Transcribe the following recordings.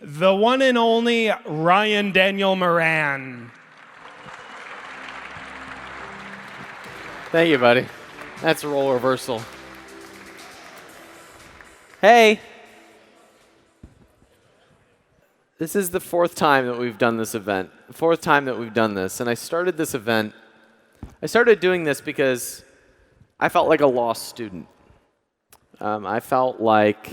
the one and only Ryan Daniel Moran. Thank you, buddy. That's a role reversal. Hey. This is the fourth time that we've done this event. The fourth time that we've done this. And I started doing this because I felt like a lost student. I felt like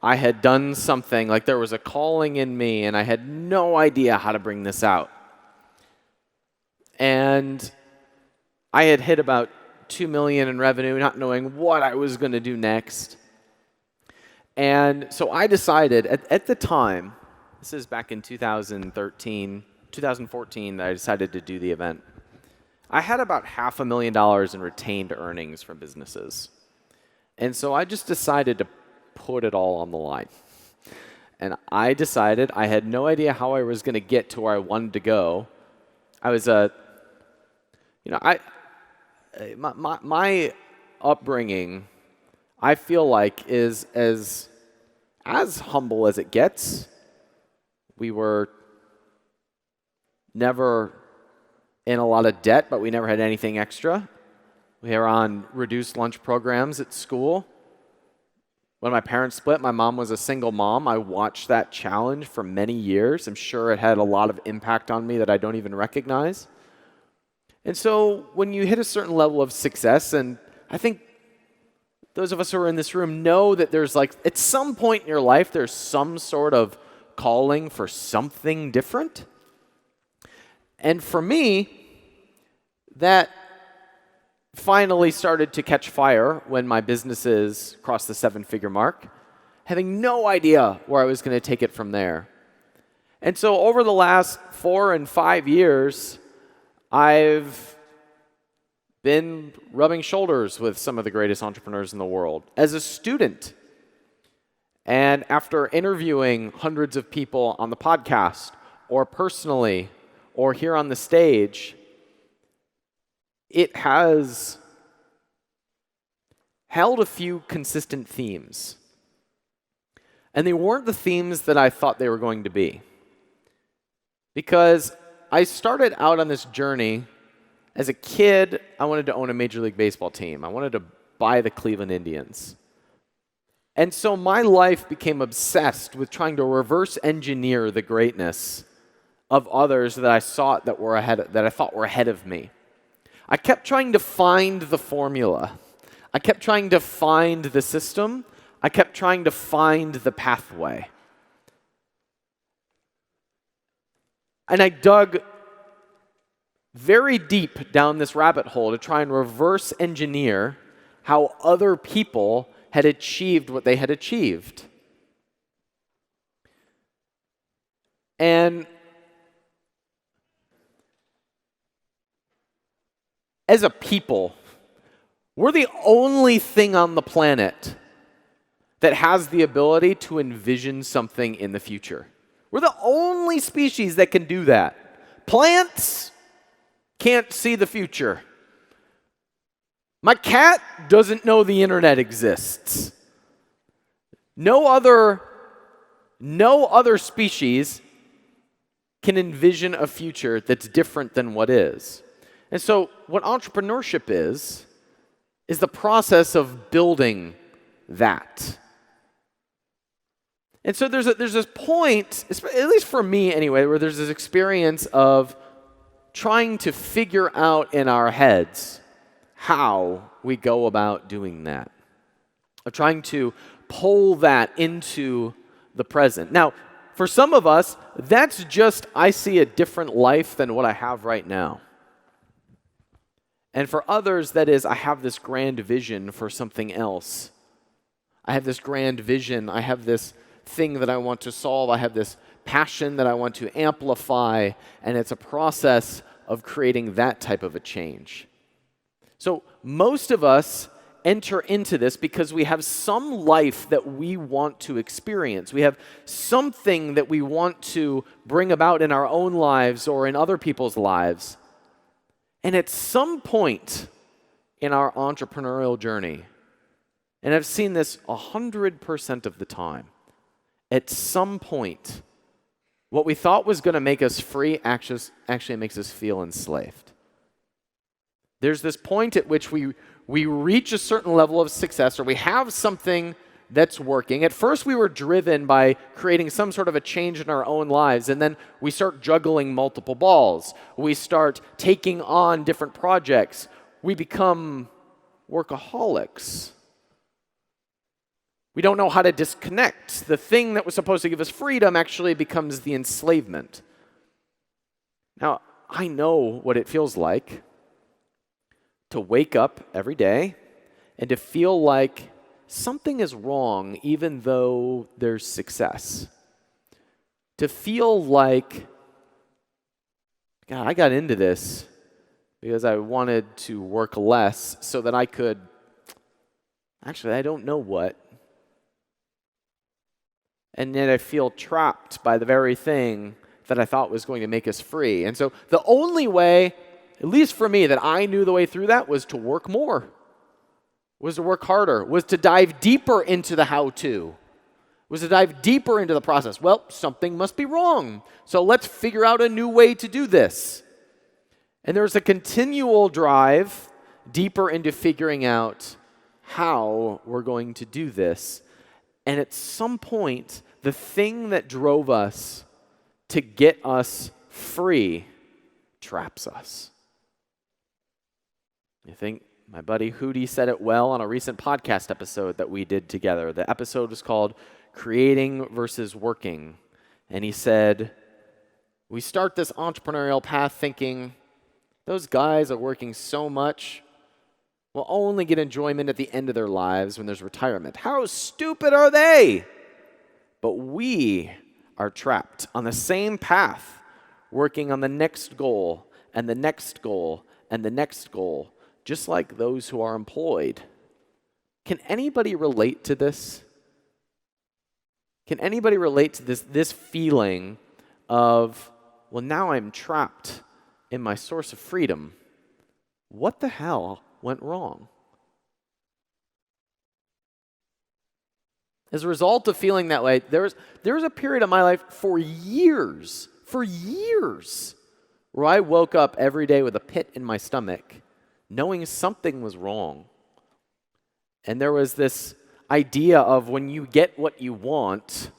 I had done something, like there was a calling in me, and I had no idea how to bring this out. And I had hit about $2 million in revenue, not knowing what I was going to do next. And so I decided, at the time, this is back in 2014, that I decided to do the event. I had about $500,000 in retained earnings from businesses. And so I just decided to put it all on the line. And I decided I had no idea how I was going to get to where I wanted to go. I was my upbringing, I feel like, is as humble as it gets. We were never in a lot of debt, but we never had anything extra. We were on reduced lunch programs at school. When my parents split, my mom was a single mom. I watched that challenge for many years. I'm sure it had a lot of impact on me that I don't even recognize. And so when you hit a certain level of success, and I think those of us who are in this room know that there's like, at some point in your life, there's some sort of calling for something different. And for me, that finally started to catch fire when my businesses crossed the 7-figure mark, having no idea where I was going to take it from there. And so over the last 4 and 5 years, I've been rubbing shoulders with some of the greatest entrepreneurs in the world as a student. And after interviewing hundreds of people on the podcast, or personally, or here on the stage, it has held a few consistent themes. And they weren't the themes that I thought they were going to be. Because I started out on this journey. As a kid, I wanted to own a Major League Baseball team. I wanted to buy the Cleveland Indians. And so my life became obsessed with trying to reverse engineer the greatness of others that I thought were ahead of me. I kept trying to find the formula. I kept trying to find the system. I kept trying to find the pathway. And I dug very deep down this rabbit hole to try and reverse engineer how other people had achieved what they had achieved. And as a people, we're the only thing on the planet that has the ability to envision something in the future. We're the only species that can do that. Plants can't see the future. My cat doesn't know the internet exists. No other species can envision a future that's different than what is. And so what entrepreneurship is the process of building that. And so there's this point, at least for me anyway, where there's this experience of trying to figure out in our heads how we go about doing that, of trying to pull that into the present. Now, for some of us, that's just, I see a different life than what I have right now. And for others, that is, I have this grand vision for something else. I have this grand vision. I have this thing that I want to solve. I have this passion that I want to amplify. And it's a process of creating that type of a change. So most of us enter into this because we have some life that we want to experience. We have something that we want to bring about in our own lives or in other people's lives. And at some point in our entrepreneurial journey, and I've seen this 100% of the time, at some point, what we thought was going to make us free actually makes us feel enslaved. There's this point at which we reach a certain level of success, or we have something that's working. At first, we were driven by creating some sort of a change in our own lives, and then we start juggling multiple balls. We start taking on different projects. We become workaholics. We don't know how to disconnect. The thing that was supposed to give us freedom actually becomes the enslavement. Now, I know what it feels like to wake up every day and to feel like something is wrong even though there's success. To feel like, God, I got into this because I wanted to work less so that I could, actually, I don't know what. And yet I feel trapped by the very thing that I thought was going to make us free. And so the only way, at least for me, that I knew the way through that was to work more, was to work harder, was to dive deeper into the how-to, was to dive deeper into the process. Well, something must be wrong, so let's figure out a new way to do this. And there's a continual drive deeper into figuring out how we're going to do this. And at some point, the thing that drove us to get us free traps us. I think my buddy Hootie said it well on a recent podcast episode that we did together. The episode was called Creating versus Working. And he said, we start this entrepreneurial path thinking, those guys are working so much, will only get enjoyment at the end of their lives when there's retirement. How stupid are they? But we are trapped on the same path, working on the next goal and the next goal and the next goal, just like those who are employed. Can anybody relate to this? Can anybody relate to this feeling of, well, now I'm trapped in my source of freedom? What the hell went wrong? As a result of feeling that way, there was a period of my life for years, where I woke up every day with a pit in my stomach, knowing something was wrong. And there was this idea of when you get what you want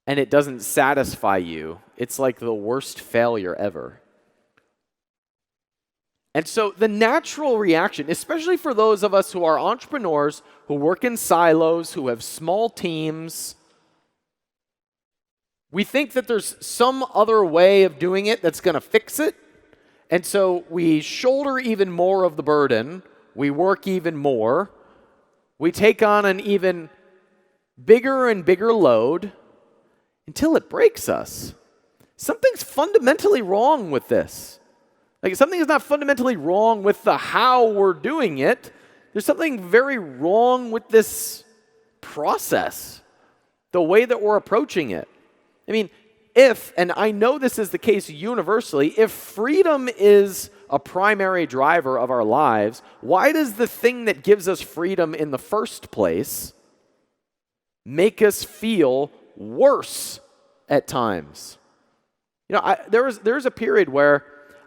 and it doesn't satisfy you, it's like the worst failure ever. And so the natural reaction, especially for those of us who are entrepreneurs, who work in silos, who have small teams, we think that there's some other way of doing it that's going to fix it. And so we shoulder even more of the burden. We work even more. We take on an even bigger and bigger load until it breaks us. Something's fundamentally wrong with this. Like, something is not fundamentally wrong with the how we're doing it. There's something very wrong with this process, the way that we're approaching it. I mean, if, and I know this is the case universally, if freedom is a primary driver of our lives, why does the thing that gives us freedom in the first place make us feel worse at times? You know, there's a period where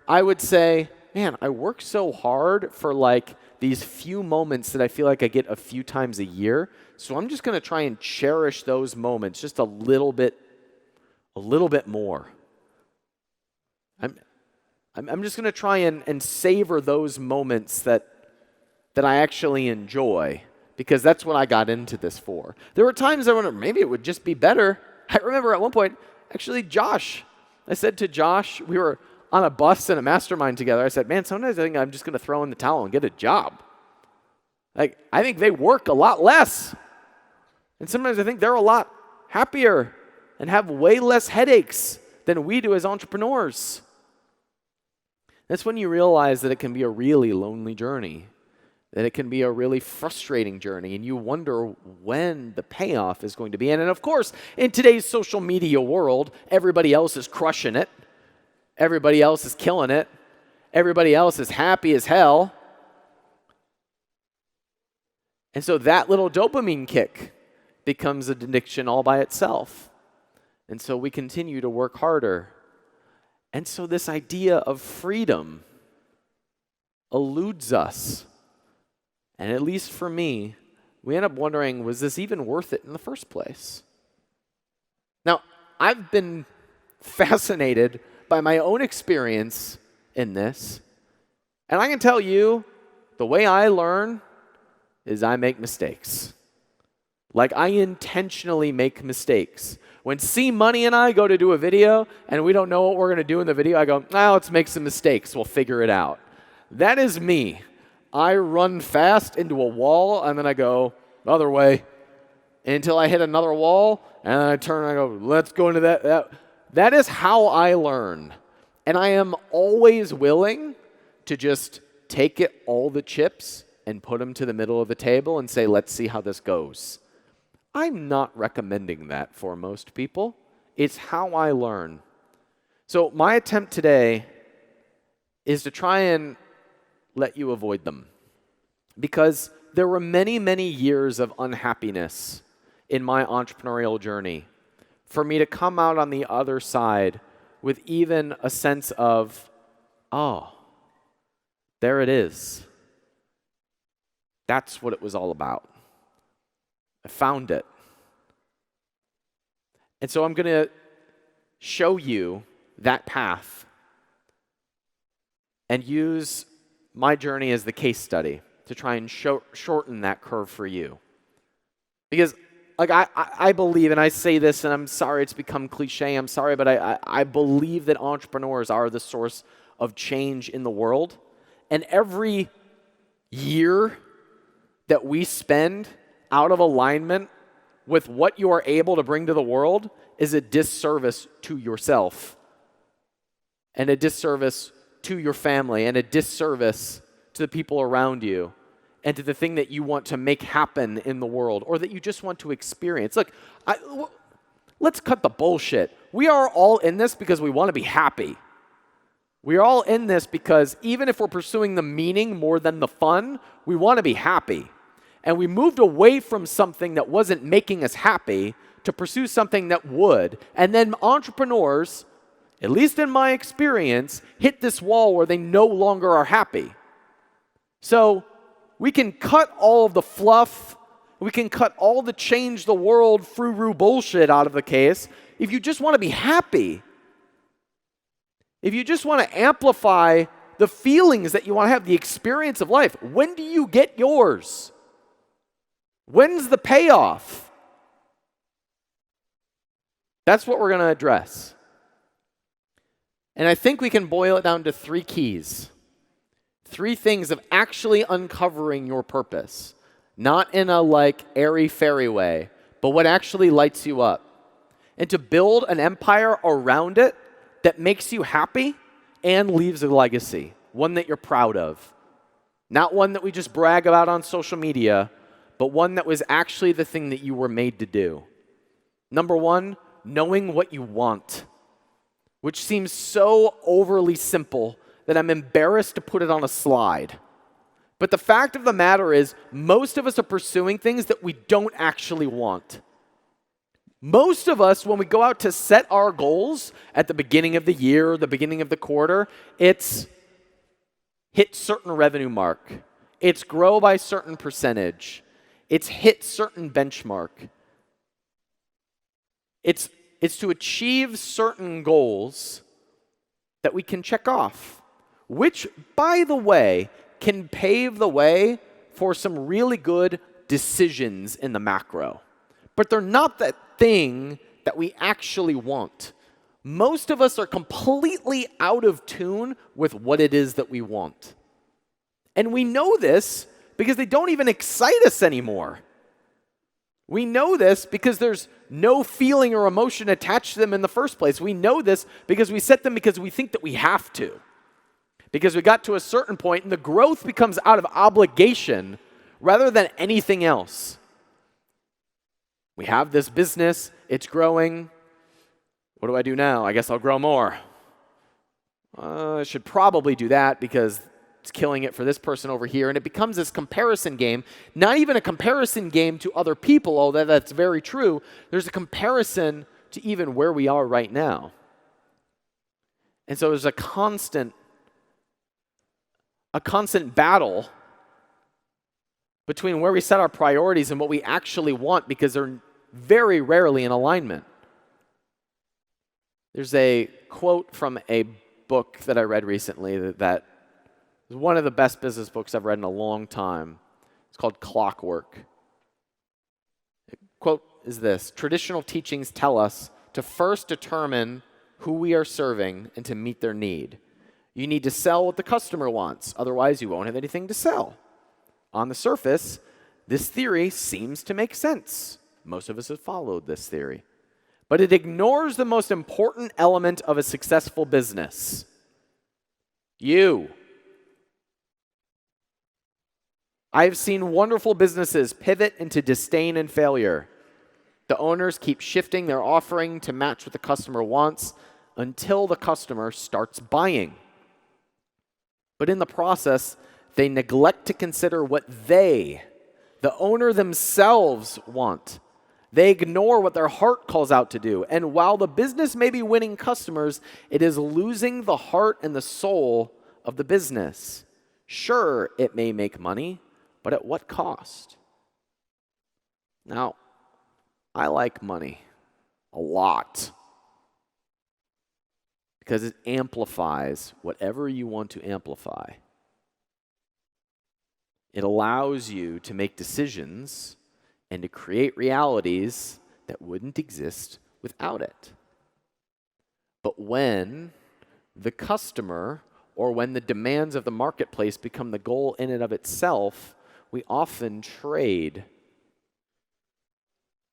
I would say, man, I work so hard for like these few moments that I feel like I get a few times a year, so I'm just going to try and cherish those moments just a little bit more. I'm just going to try and savor those moments that I actually enjoy, because that's what I got into this for. There were times I wondered, maybe it would just be better. I remember at one point, actually, I said to Josh, we were on a bus in a mastermind together. I said, man, sometimes I think I'm just going to throw in the towel and get a job. Like, I think they work a lot less. And sometimes I think they're a lot happier and have way less headaches than we do as entrepreneurs. That's when you realize that it can be a really lonely journey, that it can be a really frustrating journey, and you wonder when the payoff is going to be. And of course, in today's social media world, everybody else is crushing it. Everybody else is killing it. Everybody else is happy as hell. And so that little dopamine kick becomes an addiction all by itself. And so we continue to work harder. And so this idea of freedom eludes us. And at least for me, we end up wondering, was this even worth it in the first place? Now, I've been fascinated by my own experience in this. And I can tell you, the way I learn is I make mistakes. Like, I intentionally make mistakes. When C Money and I go to do a video and we don't know what we're going to do in the video, I go, let's make some mistakes. We'll figure it out. That is me. I run fast into a wall and then I go other way until I hit another wall and then I turn and I go, let's go into that. That is how I learn. And I am always willing to just take all the chips and put them to the middle of the table and say, let's see how this goes. I'm not recommending that for most people. It's how I learn. So my attempt today is to try and let you avoid them. Because there were many, many years of unhappiness in my entrepreneurial journey for me to come out on the other side with even a sense of, there it is. That's what it was all about. I found it. And so I'm going to show you that path and use my journey as the case study to try and shorten that curve for you. Because I believe, and I say this, and I'm sorry it's become cliche, I'm sorry, but I believe that entrepreneurs are the source of change in the world. And every year that we spend out of alignment with what you are able to bring to the world is a disservice to yourself and a disservice to your family and a disservice to the people around you and to the thing that you want to make happen in the world or that you just want to experience. Look, let's cut the bullshit. We are all in this because we want to be happy. We are all in this because even if we're pursuing the meaning more than the fun, we want to be happy. And we moved away from something that wasn't making us happy to pursue something that would. And then entrepreneurs, at least in my experience, hit this wall where they no longer are happy. So we can cut all of the fluff, we can cut all the change the world frou-rou bullshit out of the case if you just want to be happy. If you just want to amplify the feelings that you want to have, the experience of life. When do you get yours? When's the payoff? That's what we're going to address. And I think we can boil it down to 3 keys. 3 things of actually uncovering your purpose. Not in a airy-fairy way, but what actually lights you up. And to build an empire around it that makes you happy and leaves a legacy. One that you're proud of. Not one that we just brag about on social media, but one that was actually the thing that you were made to do. Number 1, knowing what you want, which seems so overly simple that I'm embarrassed to put it on a slide. But the fact of the matter is, most of us are pursuing things that we don't actually want. Most of us, when we go out to set our goals at the beginning of the year, the beginning of the quarter, it's hit certain revenue mark. It's grow by certain percentage. It's hit certain benchmark. It's to achieve certain goals that we can check off, which, by the way, can pave the way for some really good decisions in the macro. But they're not that thing that we actually want. Most of us are completely out of tune with what it is that we want. And we know this because they don't even excite us anymore. We know this because there's no feeling or emotion attached to them in the first place. We know this because we set them because we think that we have to. Because we got to a certain point and the growth becomes out of obligation rather than anything else. We have this business, it's growing. What do I do now? I guess I'll grow more. I should probably do that because it's killing it for this person over here. And it becomes this comparison game, not even a comparison game to other people, although that's very true. There's a comparison to even where we are right now. And so there's a constant battle between where we set our priorities and what we actually want, because they're very rarely in alignment. There's a quote from a book that I read recently that is one of the best business books I've read in a long time. It's called Clockwork. The quote is this: "Traditional teachings tell us to first determine who we are serving and to meet their need. You need to sell what the customer wants, otherwise you won't have anything to sell." On the surface, this theory seems to make sense. Most of us have followed this theory. But it ignores the most important element of a successful business: you. I've seen wonderful businesses pivot into disdain and failure. The owners keep shifting their offering to match what the customer wants until the customer starts buying. But in the process, they neglect to consider what they, the owner themselves, want. They ignore what their heart calls out to do. And while the business may be winning customers, it is losing the heart and the soul of the business. Sure, it may make money, but at what cost? Now, I like money a lot because it amplifies whatever you want to amplify. It allows you to make decisions and to create realities that wouldn't exist without it. But when the customer or when the demands of the marketplace become the goal in and of itself, we often trade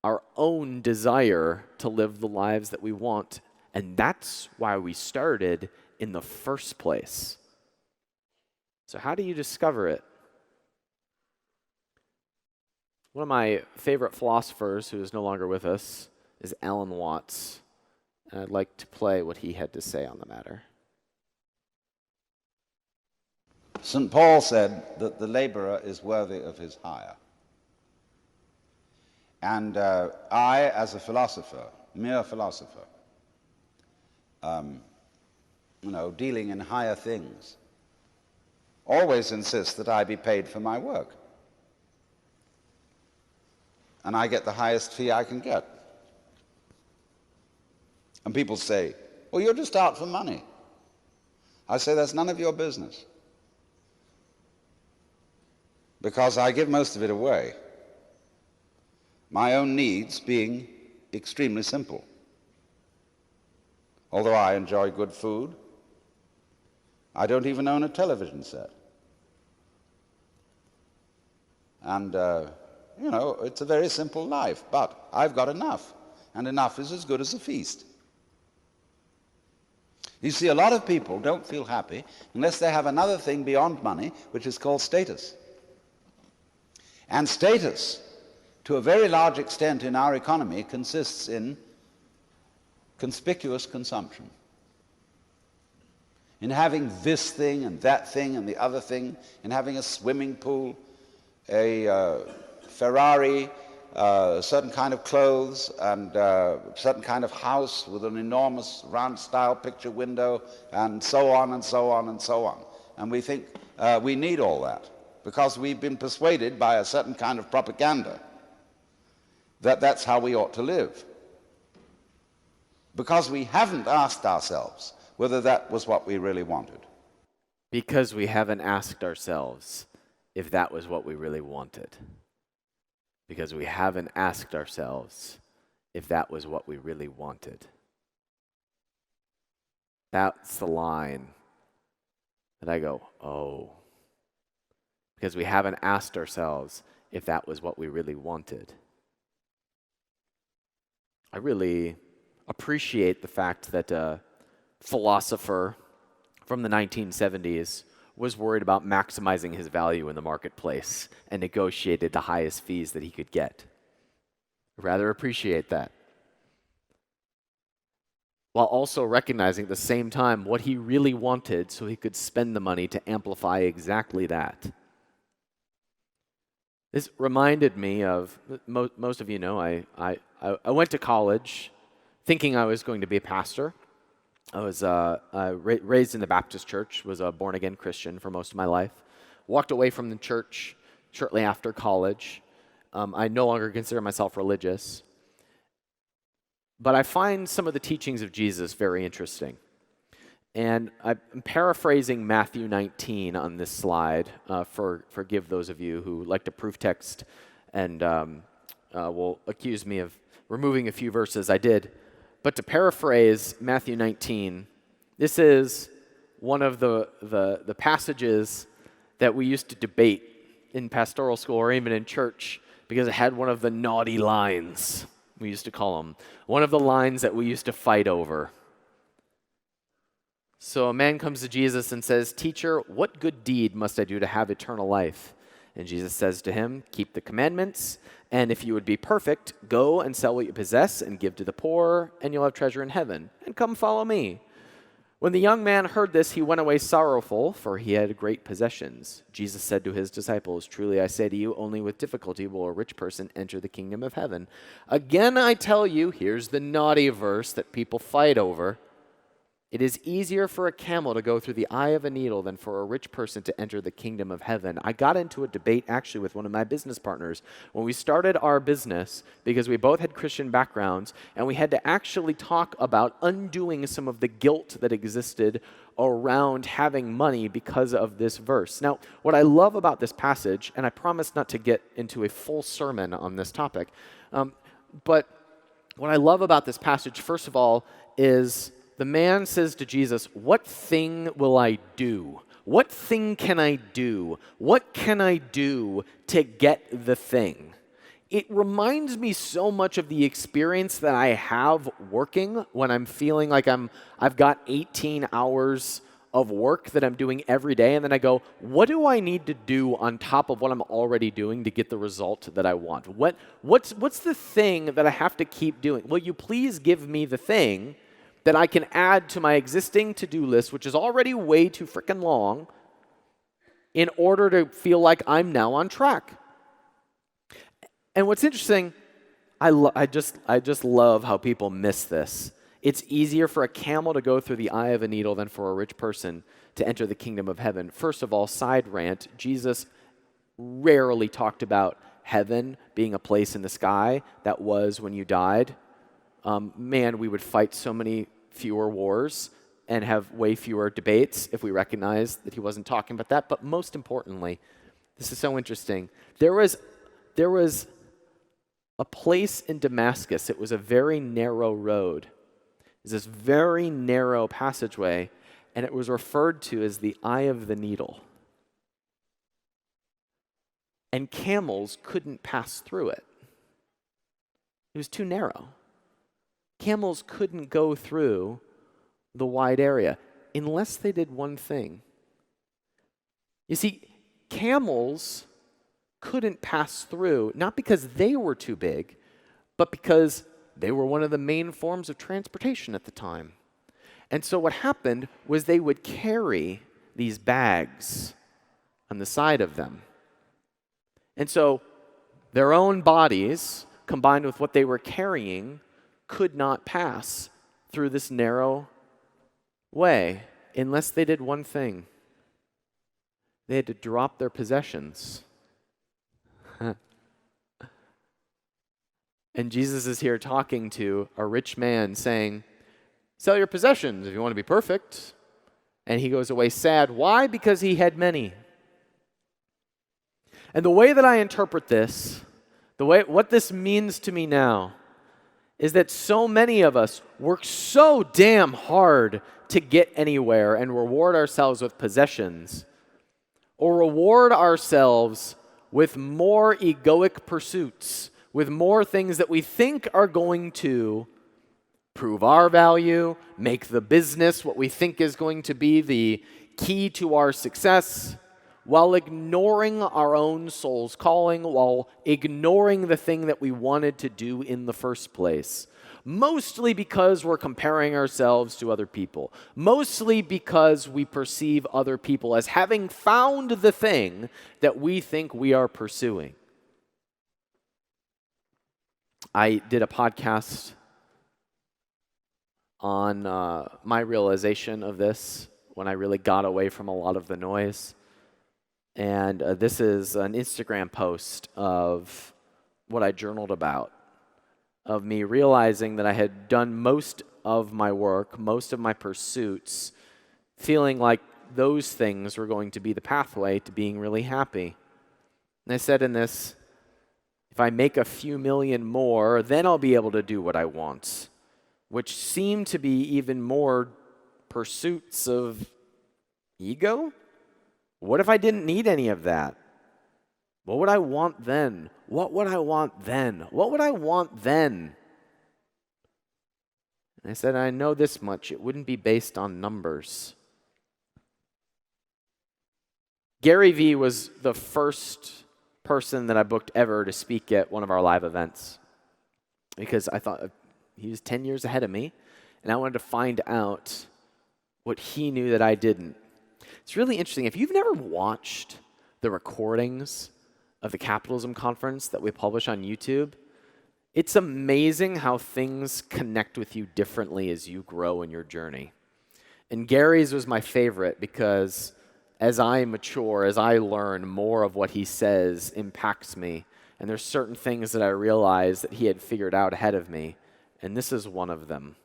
our own desire to live the lives that we want. And that's why we started in the first place. So how do you discover it? One of my favorite philosophers, who is no longer with us, is Alan Watts. And I'd like to play what he had to say on the matter. St. Paul said that the laborer is worthy of his hire. And I, as a philosopher, mere philosopher, dealing in higher things, always insist that I be paid for my work. And I get the highest fee I can get. And people say, well, you're just out for money. I say, that's none of your business. Because I give most of it away. My own needs being extremely simple. Although I enjoy good food, I don't even own a television set. And it's a very simple life, but I've got enough, and enough is as good as a feast. You see, a lot of people don't feel happy unless they have another thing beyond money, which is called status. And status, to a very large extent in our economy, consists in conspicuous consumption. In having this thing and that thing and the other thing, in having a swimming pool, a Ferrari, a certain kind of clothes, and a certain kind of house with an enormous round-style picture window, and so on and so on and so on. And we think we need all that because we've been persuaded by a certain kind of propaganda that that's how we ought to live. Because we haven't asked ourselves whether that was what we really wanted. Because we haven't asked ourselves if that was what we really wanted. Because we haven't asked ourselves if that was what we really wanted. That's the line that I go, oh. Because we haven't asked ourselves if that was what we really wanted. I really appreciate the fact that a philosopher from the 1970s was worried about maximizing his value in the marketplace and negotiated the highest fees that he could get. I rather appreciate that. while also recognizing at the same time what he really wanted so he could spend the money to amplify exactly that. This reminded me of, most of you know, I went to college thinking I was going to be a pastor. I was raised in the Baptist church, was a born-again Christian for most of my life. Walked away from the church shortly after college. I no longer consider myself religious. But I find some of the teachings of Jesus very interesting. And I'm paraphrasing Matthew 19 on this slide. Forgive those of you who like to proof text and will accuse me of removing a few verses. I did. But to paraphrase Matthew 19, this is one of the passages that we used to debate in pastoral school or even in church because it had one of the naughty lines, we used to call them. One of the lines that we used to fight over. So a man comes to Jesus and says, "Teacher, what good deed must I do to have eternal life?" And Jesus says to him, "Keep the commandments, and if you would be perfect, go and sell what you possess and give to the poor, and you'll have treasure in heaven, and come follow me." When the young man heard this, he went away sorrowful, for he had great possessions. Jesus said to his disciples, "Truly I say to you, only with difficulty will a rich person enter the kingdom of heaven. Again I tell you," here's the naughty verse that people fight over, "it is easier for a camel to go through the eye of a needle than for a rich person to enter the kingdom of heaven." I got into a debate actually with one of my business partners when we started our business because we both had Christian backgrounds and we had to actually talk about undoing some of the guilt that existed around having money because of this verse. Now, what I love about this passage, and I promise not to get into a full sermon on this topic, but what I love about this passage, first of all, is the man says to Jesus, "What thing will I do? What thing can I do? What can I do to get the thing?" It reminds me so much of the experience that I have working when I'm feeling like I've got 18 hours of work that I'm doing every day, and then I go, what do I need to do on top of what I'm already doing to get the result that I want? What's the thing that I have to keep doing? Will you please give me the thing that I can add to my existing to-do list, which is already way too freaking long, in order to feel like I'm now on track? And what's interesting, I just love how people miss this. It's easier for a camel to go through the eye of a needle than for a rich person to enter the kingdom of heaven. First of all, side rant, Jesus rarely talked about heaven being a place in the sky that was when you died. Man, we would fight so many fewer wars and have way fewer debates if we recognized that he wasn't talking about that. But most importantly, this is so interesting. There was a place in Damascus. It was a very narrow road. It was this very narrow passageway, and it was referred to as the eye of the needle. And camels couldn't pass through it. It was too narrow. Camels couldn't go through the wide area unless they did one thing. You see, camels couldn't pass through, not because they were too big, but because they were one of the main forms of transportation at the time. And so what happened was they would carry these bags on the side of them. And so their own bodies, combined with what they were carrying, could not pass through this narrow way unless they did one thing. They had to drop their possessions. And Jesus is here talking to a rich man saying, "Sell your possessions if you want to be perfect." And he goes away sad. Why? Because he had many. And the way that I interpret this, what this means to me now, is that so many of us work so damn hard to get anywhere and reward ourselves with possessions, or reward ourselves with more egoic pursuits, with more things that we think are going to prove our value, make the business what we think is going to be the key to our success, while ignoring our own soul's calling, while ignoring the thing that we wanted to do in the first place. Mostly because we're comparing ourselves to other people. Mostly because we perceive other people as having found the thing that we think we are pursuing. I did a podcast on my realization of this when I really got away from a lot of the noise. And this is an Instagram post of what I journaled about, of me realizing that I had done most of my work, most of my pursuits, feeling like those things were going to be the pathway to being really happy. And I said in this, if I make a few million more, then I'll be able to do what I want, which seemed to be even more pursuits of ego. What if I didn't need any of that? What would I want then? What would I want then? What would I want then? And I said, I know this much. It wouldn't be based on numbers. Gary Vee was the first person that I booked ever to speak at one of our live events, because I thought he was 10 years ahead of me, and I wanted to find out what he knew that I didn't. It's really interesting. If you've never watched the recordings of the Capitalism conference that we publish on YouTube, it's amazing how things connect with you differently as you grow in your journey. And Gary's was my favorite because as I mature, as I learn, more of what he says impacts me. And there's certain things that I realize that he had figured out ahead of me. And this is one of them.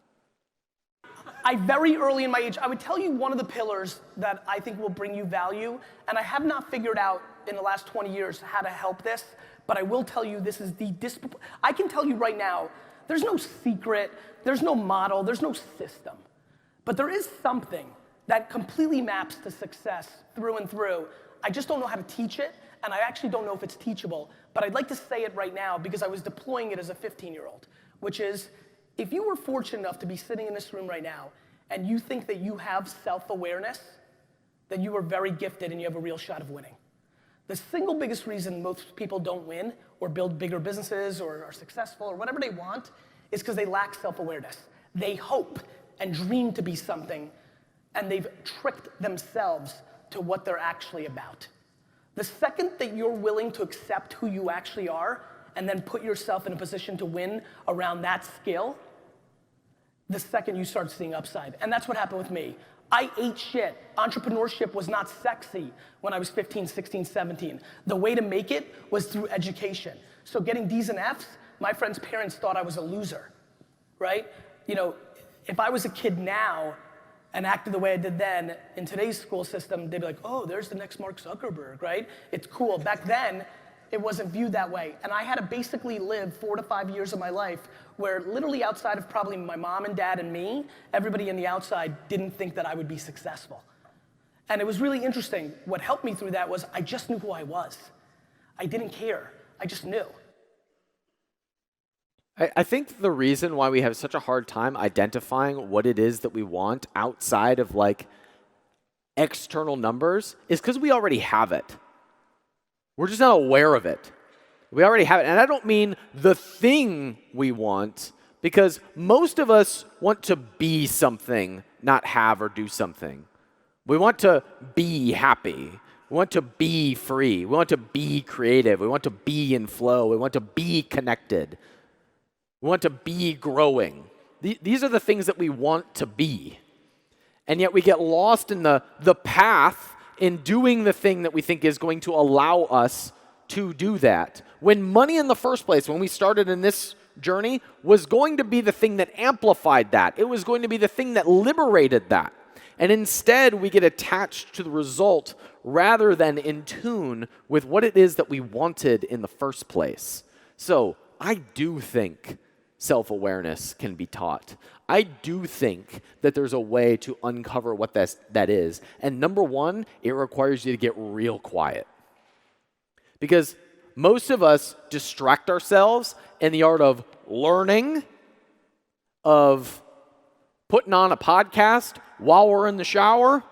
Very early in my age, I would tell you one of the pillars that I think will bring you value, and I have not figured out in the last 20 years how to help this, but I will tell you this is I can tell you right now, there's no secret, there's no model, there's no system. But there is something that completely maps to success through and through. I just don't know how to teach it, and I actually don't know if it's teachable, but I'd like to say it right now because I was deploying it as a 15-year-old, which is, if you were fortunate enough to be sitting in this room right now and you think that you have self-awareness, then you are very gifted and you have a real shot of winning. The single biggest reason most people don't win or build bigger businesses or are successful or whatever they want is because they lack self-awareness. They hope and dream to be something, and they've tricked themselves to what they're actually about. The second that you're willing to accept who you actually are and then put yourself in a position to win around that skill, the second you start seeing upside. And that's what happened with me. I ate shit. Entrepreneurship was not sexy when I was 15, 16, 17. The way to make it was through education. So getting D's and F's, my friends' parents thought I was a loser, right? You know, if I was a kid now and acted the way I did then, in today's school system, they'd be like, oh, there's the next Mark Zuckerberg, right? It's cool. Back then, it wasn't viewed that way. And I had to basically live 4 to 5 years of my life where literally outside of probably my mom and dad and me, everybody on the outside didn't think that I would be successful. And it was really interesting. What helped me through that was I just knew who I was. I didn't care. I just knew. I think the reason why we have such a hard time identifying what it is that we want outside of like external numbers is because we already have it. We're just not aware of it. We already have it. And I don't mean the thing we want, because most of us want to be something, not have or do something. We want to be happy. We want to be free. We want to be creative. We want to be in flow. We want to be connected. We want to be growing. These are the things that we want to be. And yet we get lost in the path in doing the thing that we think is going to allow us to do that. When money in the first place, when we started in this journey, was going to be the thing that amplified that. It was going to be the thing that liberated that. And instead, we get attached to the result rather than in tune with what it is that we wanted in the first place. So I do think self-awareness can be taught. I do think that there's a way to uncover what that is. And number one, it requires you to get real quiet. Because most of us distract ourselves in the art of learning, of putting on a podcast while we're in the shower,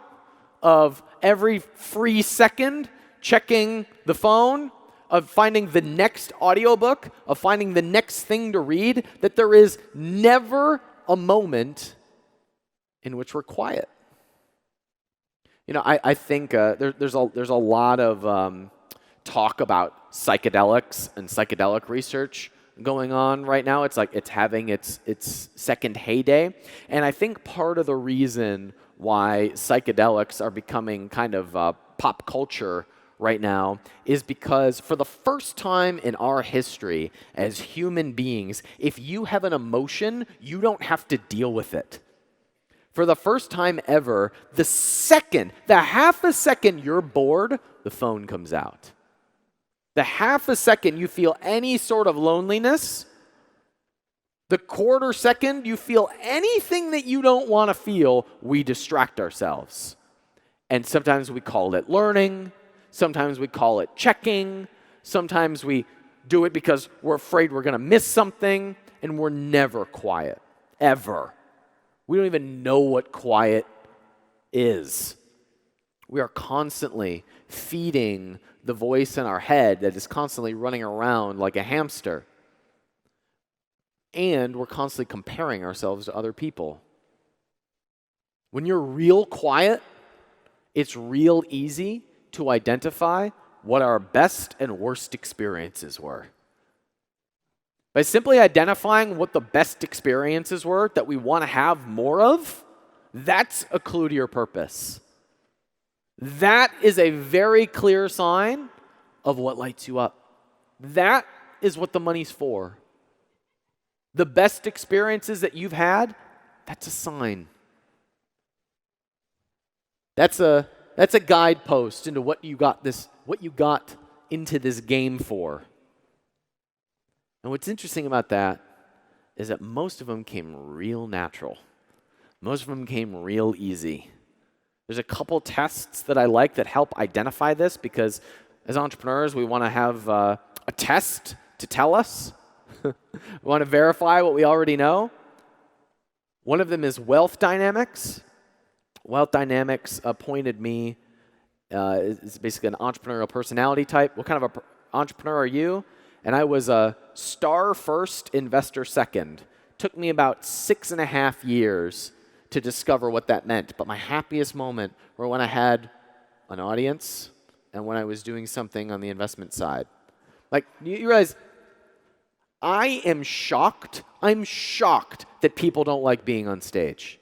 of every free second checking the phone, of finding the next audiobook, of finding the next thing to read, that there is never a moment in which we're quiet. You know, I think there's a lot of talk about psychedelics and psychedelic research going on right now. It's like it's having its second heyday. And I think part of the reason why psychedelics are becoming kind of pop culture right now is because for the first time in our history as human beings, if you have an emotion, you don't have to deal with it. For the first time ever, the half a second you're bored, the phone comes out. The half a second you feel any sort of loneliness, the quarter second you feel anything that you don't want to feel, we distract ourselves. And sometimes we call it learning, sometimes we call it checking, sometimes we do it because we're afraid we're going to miss something, and we're never quiet, ever. We don't even know what quiet is. We are constantly feeding the voice in our head that is constantly running around like a hamster. And we're constantly comparing ourselves to other people. When you're real quiet, it's real easy to identify what our best and worst experiences were. By simply identifying what the best experiences were that we want to have more of, that's a clue to your purpose. That is a very clear sign of what lights you up. That is what the money's for. The best experiences that you've had, that's a sign. That's a guidepost into what you got into this game for. And what's interesting about that is that most of them came real natural. Most of them came real easy. There's a couple tests that I like that help identify this, because as entrepreneurs, we want to have a test to tell us. We want to verify what we already know. One of them is wealth dynamics. Wealth dynamics pointed me, it's basically an entrepreneurial personality type. What kind of an entrepreneur are you? And I was a star first, investor second. Took me about 6.5 years to discover what that meant. But my happiest moment were when I had an audience and when I was doing something on the investment side. Like, you realize, I am shocked. I'm shocked that people don't like being on stage.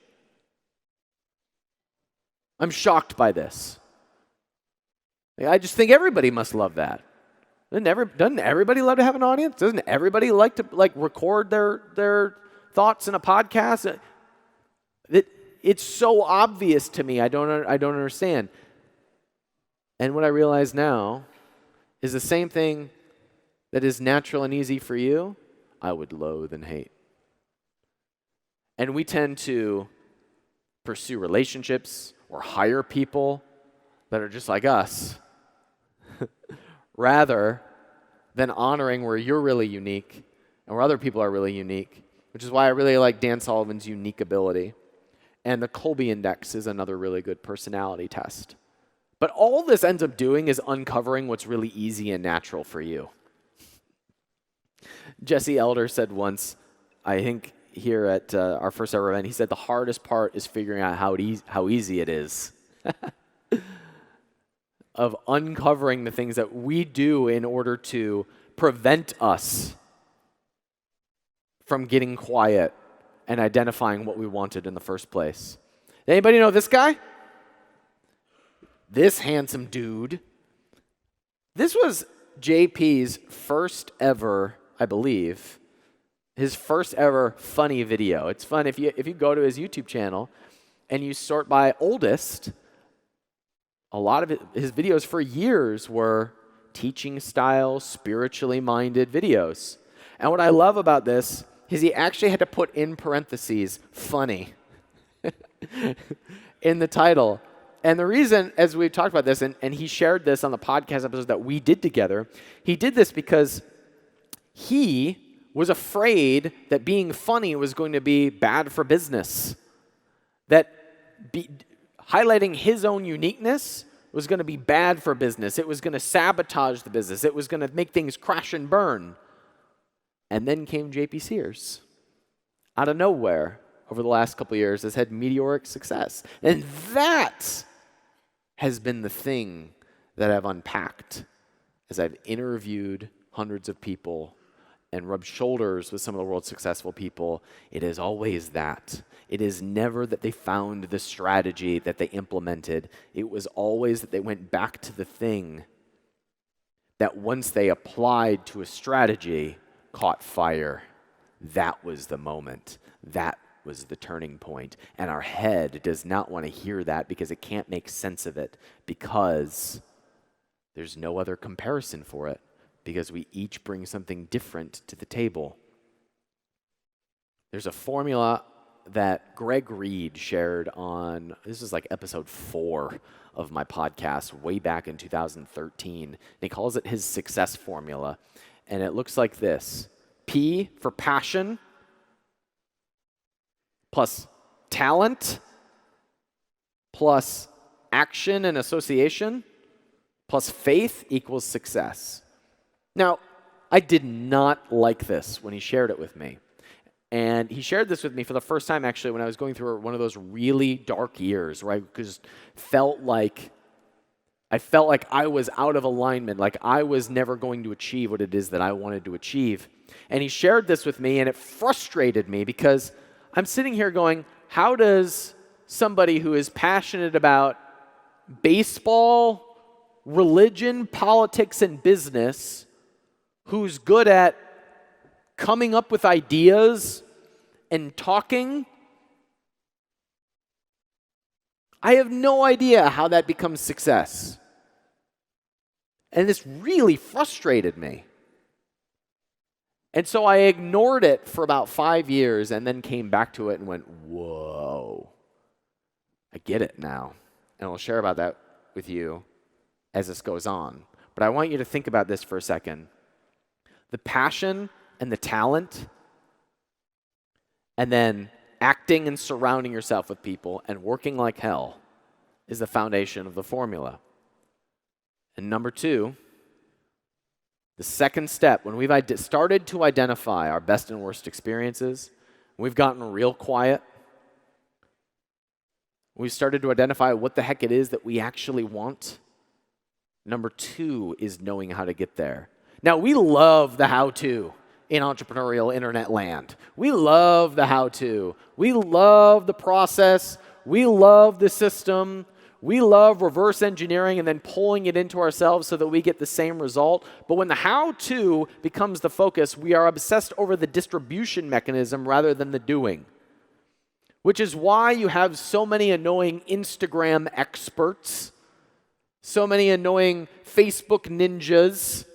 I'm shocked by this. I just think everybody must love that. Doesn't everybody love to have an audience? Doesn't everybody like to record their thoughts in a podcast? It's so obvious to me. I don't understand. And what I realize now is the same thing that is natural and easy for you, I would loathe and hate. And we tend to pursue relationships or hire people that are just like us, rather than honoring where you're really unique and where other people are really unique, which is why I really like Dan Sullivan's unique ability. And the Colby Index is another really good personality test. But all this ends up doing is uncovering what's really easy and natural for you. Jesse Elder said once, I think here at our first ever event, he said the hardest part is figuring out how easy it is. Of uncovering the things that we do in order to prevent us from getting quiet and identifying what we wanted in the first place. Anybody know this guy? This handsome dude. This was JP's first ever, I believe, his first ever funny video. It's fun if you go to his YouTube channel and you sort by oldest. A lot of his videos for years were teaching style, spiritually minded videos. And what I love about this is he actually had to put in parentheses, funny, in the title. And the reason, as we've talked about this, and he shared this on the podcast episode that we did together, he did this because he was afraid that being funny was going to be bad for business. That highlighting his own uniqueness was going to be bad for business. It was going to sabotage the business. It was going to make things crash and burn. And then came J.P. Sears. Out of nowhere, over the last couple of years, has had meteoric success. And that has been the thing that I've unpacked as I've interviewed hundreds of people and rubbed shoulders with some of the world's successful people. It is always that. It is never that they found the strategy that they implemented. It was always that they went back to the thing that once they applied to a strategy, caught fire. That was the moment. That was the turning point. And our head does not want to hear that because it can't make sense of it, because there's no other comparison for it, because we each bring something different to the table. There's a formula that Greg Reed shared on, this is like episode 4 of my podcast way back in 2013. And he calls it his success formula. And it looks like this. P for passion, plus talent, plus action and association, plus faith equals success. Now, I did not like this when he shared it with me. And he shared this with me for the first time, actually, when I was going through one of those really dark years where I just felt like I was out of alignment, like I was never going to achieve what it is that I wanted to achieve. And he shared this with me, and it frustrated me because I'm sitting here going, how does somebody who is passionate about baseball, religion, politics, and business, who's good at coming up with ideas and talking, I have no idea how that becomes success. And this really frustrated me. And so I ignored it for about 5 years and then came back to it and went, whoa, I get it now. And I'll share about that with you as this goes on. But I want you to think about this for a second. The passion and the talent, and then acting and surrounding yourself with people and working like hell is the foundation of the formula. And number 2, the second step, when we've started to identify our best and worst experiences, we've gotten real quiet, we've started to identify what the heck it is that we actually want. Number 2 is knowing how to get there. Now, we love the how-to in entrepreneurial internet land. We love the how-to. We love the process. We love the system. We love reverse engineering and then pulling it into ourselves so that we get the same result. But when the how-to becomes the focus, we are obsessed over the distribution mechanism rather than the doing. Which is why you have so many annoying Instagram experts, so many annoying Facebook ninjas.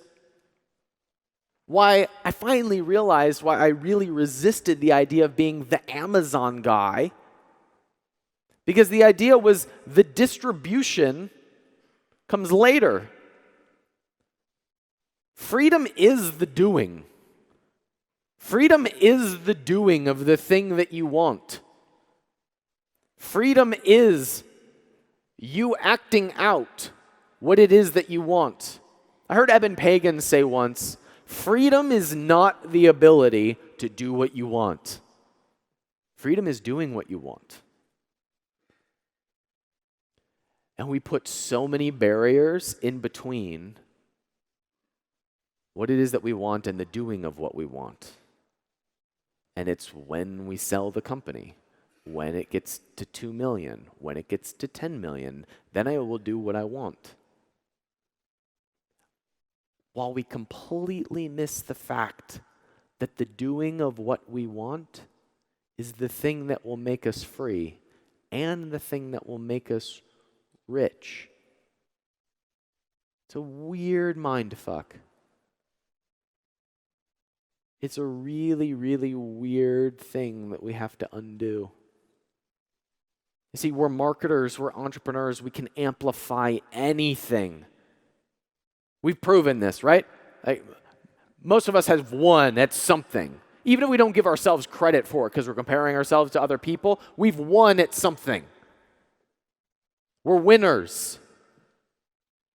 Why I finally realized why I really resisted the idea of being the Amazon guy. Because the idea was the distribution comes later. Freedom is the doing. Freedom is the doing of the thing that you want. Freedom is you acting out what it is that you want. I heard Eben Pagan say once, freedom is not the ability to do what you want. Freedom is doing what you want. And we put so many barriers in between what it is that we want and the doing of what we want. And it's when we sell the company, when it gets to 2 million, when it gets to 10 million, then I will do what I want. While we completely miss the fact that the doing of what we want is the thing that will make us free and the thing that will make us rich. It's a weird mind fuck. It's a really, really weird thing that we have to undo. You see, we're marketers, we're entrepreneurs, we can amplify anything. We've proven this, right? Most of us have won at something. Even if we don't give ourselves credit for it because we're comparing ourselves to other people, we've won at something. We're winners.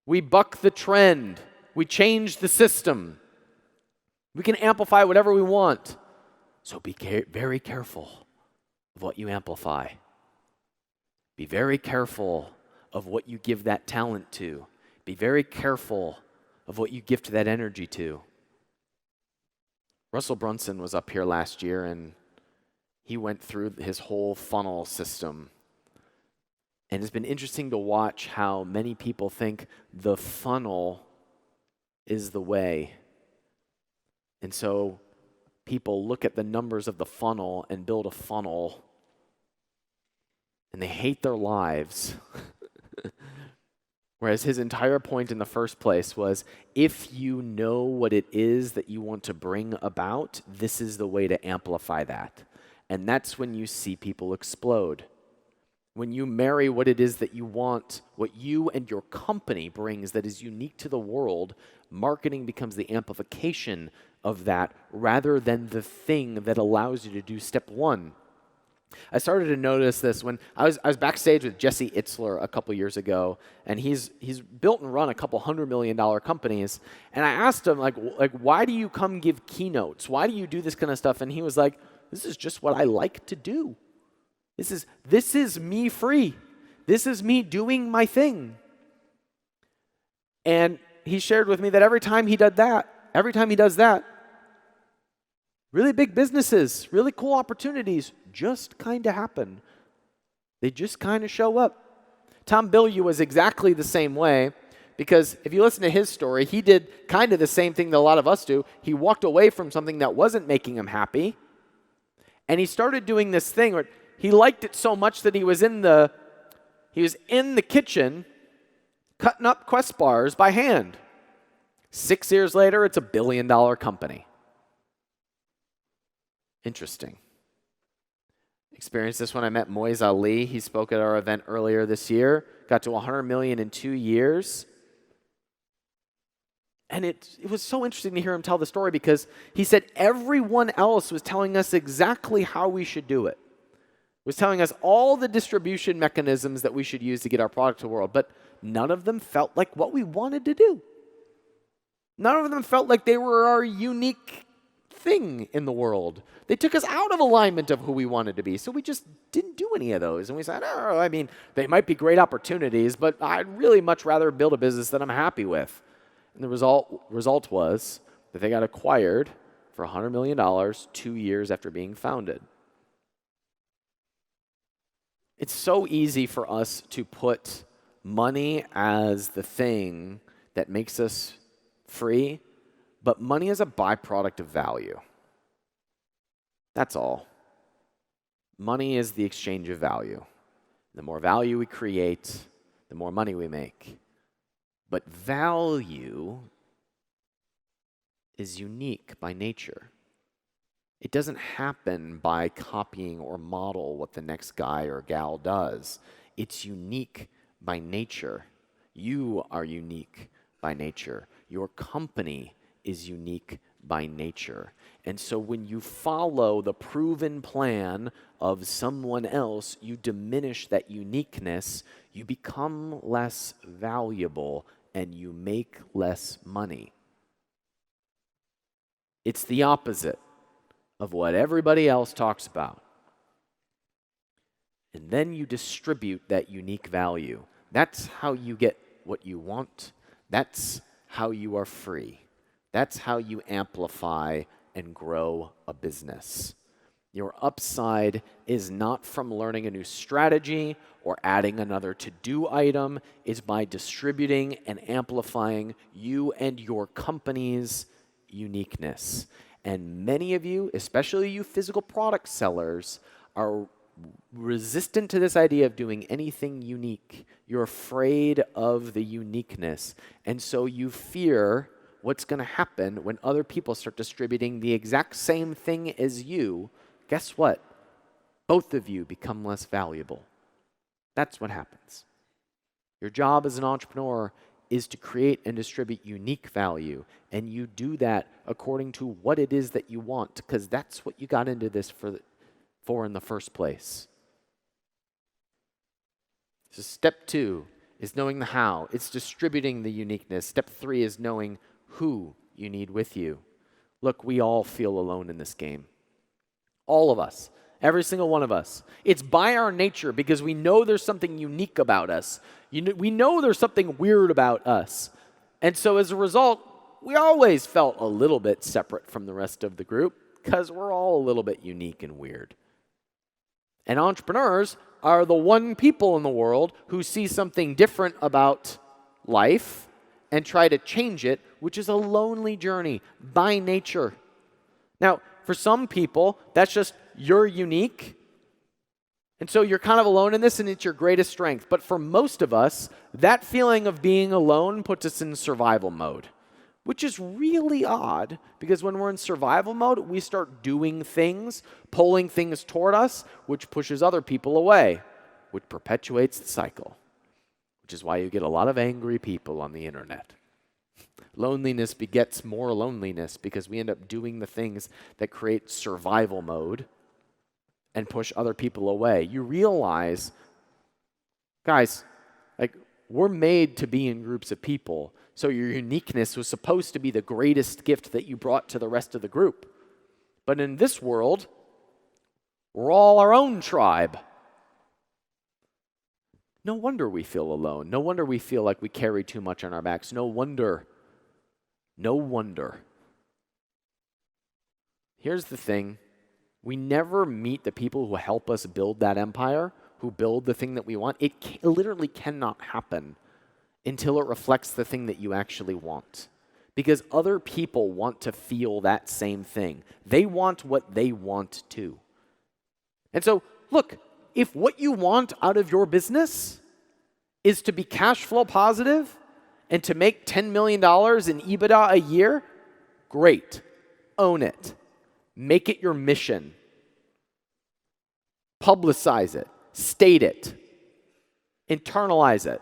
We buck the trend. We change the system. We can amplify whatever we want. So be very careful of what you amplify. Be very careful of what you give that talent to. Be very careful of what you gift that energy to. Russell Brunson was up here last year, and he went through his whole funnel system. And it's been interesting to watch how many people think the funnel is the way. And so people look at the numbers of the funnel and build a funnel, and they hate their lives. Whereas his entire point in the first place was, if you know what it is that you want to bring about, this is the way to amplify that. And that's when you see people explode. When you marry what it is that you want, what you and your company brings that is unique to the world, marketing becomes the amplification of that rather than the thing that allows you to do step one. I started to notice this when I was backstage with Jesse Itzler a couple years ago, and he's built and run a couple $100 million companies. And I asked him, like, why do you come give keynotes? Why do you do this kind of stuff? And he was like, this is just what I like to do. This is me free. This is me doing my thing. And he shared with me that every time he does that, really big businesses, really cool opportunities just kind of happen. They just kind of show up. Tom Bilyeu was exactly the same way, because if you listen to his story, he did kind of the same thing that a lot of us do. He walked away from something that wasn't making him happy, and he started doing this thing where he liked it so much that he was in the kitchen cutting up Quest bars by hand. 6 years later, it's a $1 billion company. Interesting. Experienced this when I met Moiz Ali. He spoke at our event earlier this year. Got to 100 million in 2 years. And it was so interesting to hear him tell the story, because he said everyone else was telling us exactly how we should do it. Was telling us all the distribution mechanisms that we should use to get our product to the world, but none of them felt like what we wanted to do. None of them felt like they were our unique thing in the world. They took us out of alignment of who we wanted to be, so we just didn't do any of those. And we said, oh, I mean, they might be great opportunities, but I'd really much rather build a business that I'm happy with. And the result was that they got acquired for $100 million 2 years after being founded. It's so easy for us to put money as the thing that makes us free, but money is a byproduct of value. That's all. Money is the exchange of value. The more value we create, the more money we make. But value is unique by nature. It doesn't happen by copying or model what the next guy or gal does. It's unique by nature. You are unique by nature. Your company is unique by nature. And so when you follow the proven plan of someone else, you diminish that uniqueness, you become less valuable, and you make less money. It's the opposite of what everybody else talks about. And then you distribute that unique value. That's how you get what you want. That's how you are free. That's how you amplify and grow a business. Your upside is not from learning a new strategy or adding another to-do item. It's by distributing and amplifying you and your company's uniqueness. And many of you, especially you physical product sellers, are resistant to this idea of doing anything unique. You're afraid of the uniqueness. And so you fear what's going to happen when other people start distributing the exact same thing as you. Guess what? Both of you become less valuable. That's what happens. Your job as an entrepreneur is to create and distribute unique value, and you do that according to what it is that you want, because that's what you got into this for in the first place. So step 2 is knowing the how. It's distributing the uniqueness. Step 3 is knowing who you need with you. Look, we all feel alone in this game. All of us. Every single one of us. It's by our nature because we know there's something unique about us. We know there's something weird about us. And so as a result, we always felt a little bit separate from the rest of the group because we're all a little bit unique and weird. And entrepreneurs are the one people in the world who see something different about life and try to change it, which is a lonely journey by nature. Now, for some people, that's just you're unique, and so you're kind of alone in this, and it's your greatest strength. But for most of us, that feeling of being alone puts us in survival mode, which is really odd, because when we're in survival mode, we start doing things, pulling things toward us, which pushes other people away, which perpetuates the cycle, which is why you get a lot of angry people on the internet. Loneliness begets more loneliness because we end up doing the things that create survival mode and push other people away. You realize, guys, like we're made to be in groups of people. So your uniqueness was supposed to be the greatest gift that you brought to the rest of the group. But in this world, we're all our own tribe. No wonder we feel alone. No wonder we feel like we carry too much on our backs. No wonder. Here's the thing. We never meet the people who help us build that empire, who build the thing that we want. It literally cannot happen until it reflects the thing that you actually want. Because other people want to feel that same thing. They want what they want too. And so, look, if what you want out of your business is to be cash flow positive and to make $10 million in EBITDA a year, great. Own it. Make it your mission. Publicize it. State it. Internalize it.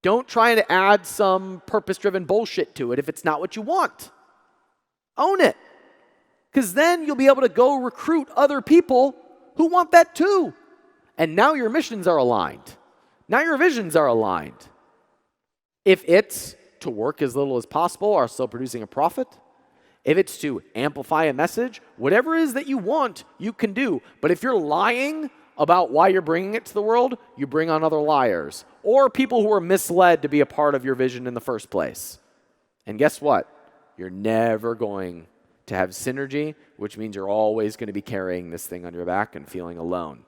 Don't try to add some purpose-driven bullshit to it if it's not what you want. Own it. Because then you'll be able to go recruit other people who want that too. And now your missions are aligned. Now your visions are aligned. If it's to work as little as possible while still producing a profit, if it's to amplify a message, whatever it is that you want, you can do. But if you're lying about why you're bringing it to the world, you bring on other liars or people who are misled to be a part of your vision in the first place. And guess what? You're never going to have synergy, which means you're always going to be carrying this thing on your back and feeling alone.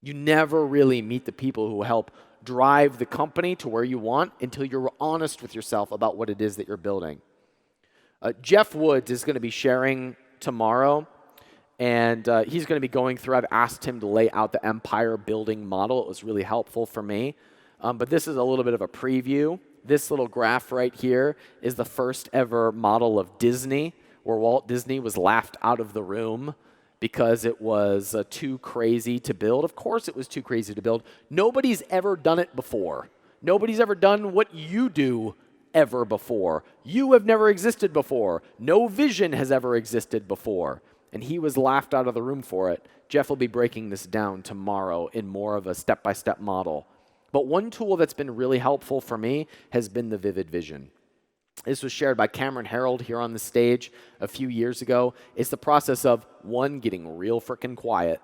You never really meet the people who help drive the company to where you want until you're honest with yourself about what it is that you're building. Geoff Woods is going to be sharing tomorrow, and he's going to be going through, I've asked him to lay out the empire building model. It was really helpful for me. But this is a little bit of a preview. This little graph right here is the first ever model of Disney, where Walt Disney was laughed out of the room because it was too crazy to build. Of course it was too crazy to build. Nobody's ever done it before. Nobody's ever done what you do ever before. You have never existed before. No vision has ever existed before. And he was laughed out of the room for it. Geoff will be breaking this down tomorrow in more of a step-by-step model. But one tool that's been really helpful for me has been the Vivid Vision. This was shared by Cameron Harold here on the stage a few years ago. It's the process of, one, getting real frickin' quiet,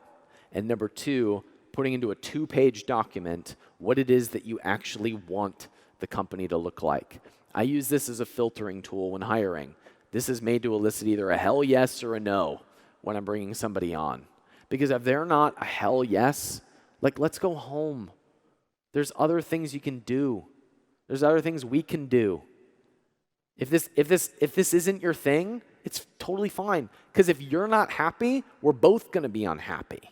and number two, putting into a 2-page document what it is that you actually want the company to look like. I use this as a filtering tool when hiring. This is made to elicit either a hell yes or a no when I'm bringing somebody on. Because if they're not a hell yes, like, let's go home. There's other things you can do. There's other things we can do. If this isn't your thing, it's totally fine. Because if you're not happy, we're both going to be unhappy.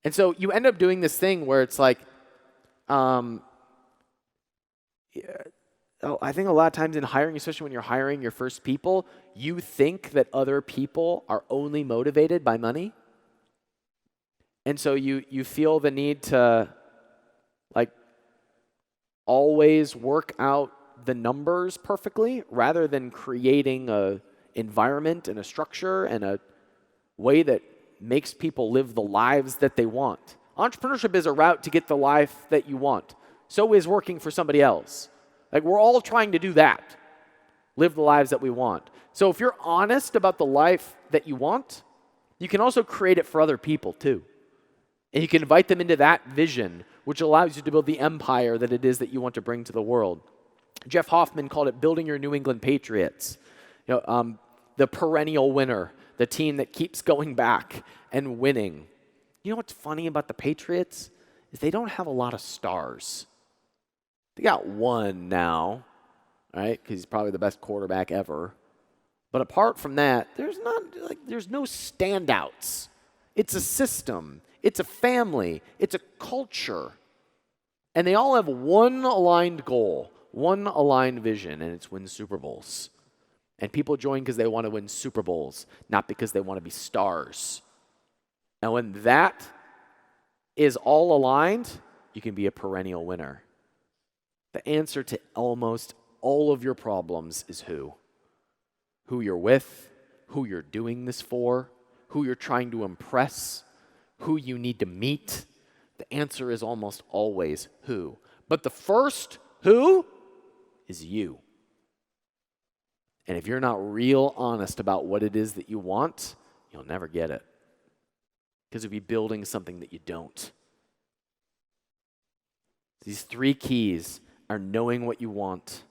And so you end up doing this thing where it's like, I think a lot of times in hiring, especially when you're hiring your first people, you think that other people are only motivated by money. And so you feel the need to like always work out the numbers perfectly rather than creating a environment and a structure and a way that makes people live the lives that they want. Entrepreneurship is a route to get the life that you want. So is working for somebody else. Like, we're all trying to do that. Live the lives that we want. So if you're honest about the life that you want, you can also create it for other people too. And you can invite them into that vision, which allows you to build the empire that it is that you want to bring to the world. Jeff Hoffman called it building your New England Patriots. The perennial winner, the team that keeps going back and winning. You know what's funny about the Patriots? Is they don't have a lot of stars. They got one now, right? Because he's probably the best quarterback ever. But apart from that, there's no standouts. It's a system. It's a family. It's a culture. And they all have one aligned goal, one aligned vision, and it's win Super Bowls. And people join because they want to win Super Bowls, not because they want to be stars. And when that is all aligned, you can be a perennial winner. The answer to almost all of your problems is who. Who you're with, who you're doing this for, who you're trying to impress, who you need to meet. The answer is almost always who. But the first who is you. And if you're not real honest about what it is that you want, you'll never get it. Because you'll be building something that you don't. These 3 keys are knowing what you want,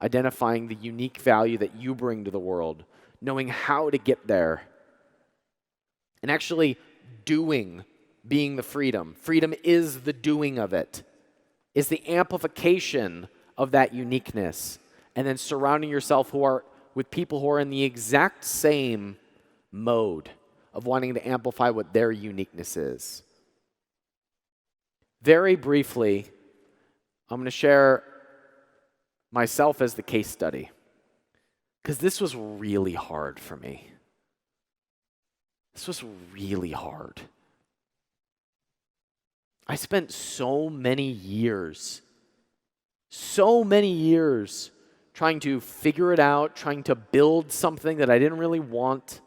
identifying the unique value that you bring to the world, knowing how to get there, and actually doing being the freedom. Freedom is the doing of it. It's the amplification of that uniqueness. And then surrounding yourself with people who are in the exact same mode of wanting to amplify what their uniqueness is. Very briefly, I'm going to share myself as the case study, because this was really hard for me. This was really hard. I spent so many years trying to figure it out, trying to build something that I didn't really want,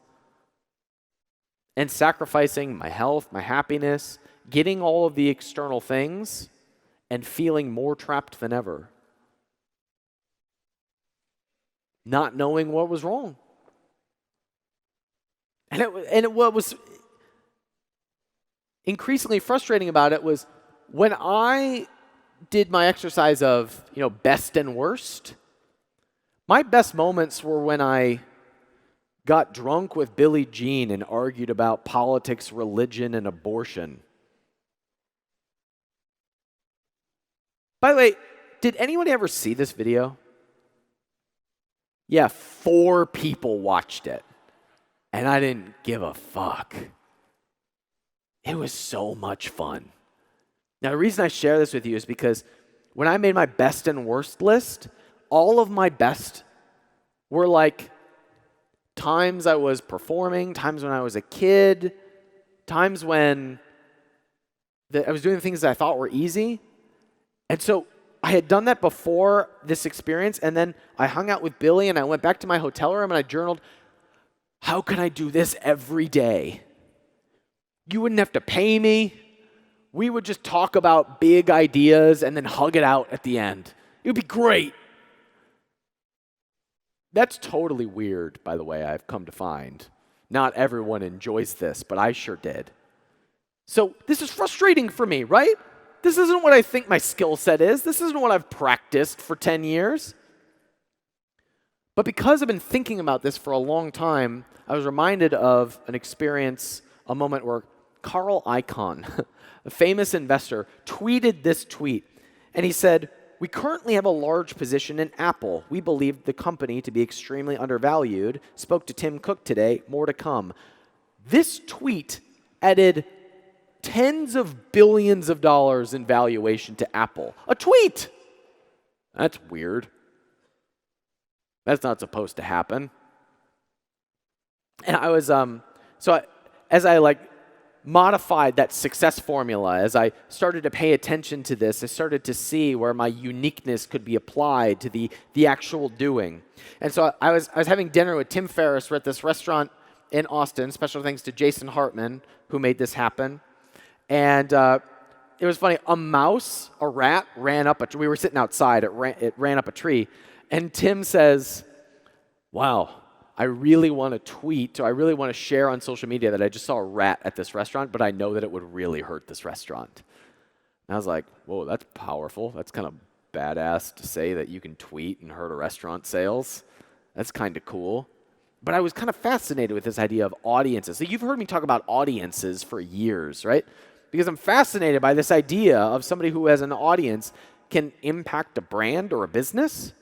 and sacrificing my health, my happiness, getting all of the external things, and feeling more trapped than ever. Not knowing what was wrong. And what was increasingly frustrating about it was when I did my exercise of, best and worst, my best moments were when I got drunk with Billie Jean and argued about politics, religion, and abortion. By the way, did anyone ever see this video? Yeah, 4 people watched it, and I didn't give a fuck. It was so much fun. Now, the reason I share this with you is because when I made my best and worst list, all of my best were like times I was performing, times when I was a kid, times when I was doing things that I thought were easy. And so I had done that before this experience, and then I hung out with Billy, and I went back to my hotel room, and I journaled, how can I do this every day? You wouldn't have to pay me. We would just talk about big ideas and then hug it out at the end. It would be great. That's totally weird, by the way, I've come to find. Not everyone enjoys this, but I sure did. So this is frustrating for me, right? This isn't what I think my skill set is. This isn't what I've practiced for 10 years. But because I've been thinking about this for a long time, I was reminded of an experience, a moment where Carl Icahn, a famous investor, tweeted this tweet. And he said, "We currently have a large position in Apple. We believe the company to be extremely undervalued. Spoke to Tim Cook today. More to come." This tweet added tens of billions of dollars in valuation to Apple. A tweet! That's weird. That's not supposed to happen. And I was, as I modified that success formula, as I started to pay attention to this, I started to see where my uniqueness could be applied to the actual doing. And so I was having dinner with Tim Ferriss. We're at this restaurant in Austin. Special thanks to Jason Hartman, who made this happen. And it was funny. A rat ran up we were sitting outside. It ran up a tree. And Tim says, wow, I really want to tweet, or I really want to share on social media that I just saw a rat at this restaurant, but I know that it would really hurt this restaurant. And I was like, whoa, that's powerful. That's kind of badass to say that you can tweet and hurt a restaurant sales. That's kind of cool. But I was kind of fascinated with this idea of audiences. So you've heard me talk about audiences for years, right? Because I'm fascinated by this idea of somebody who has an audience can impact a brand or a business.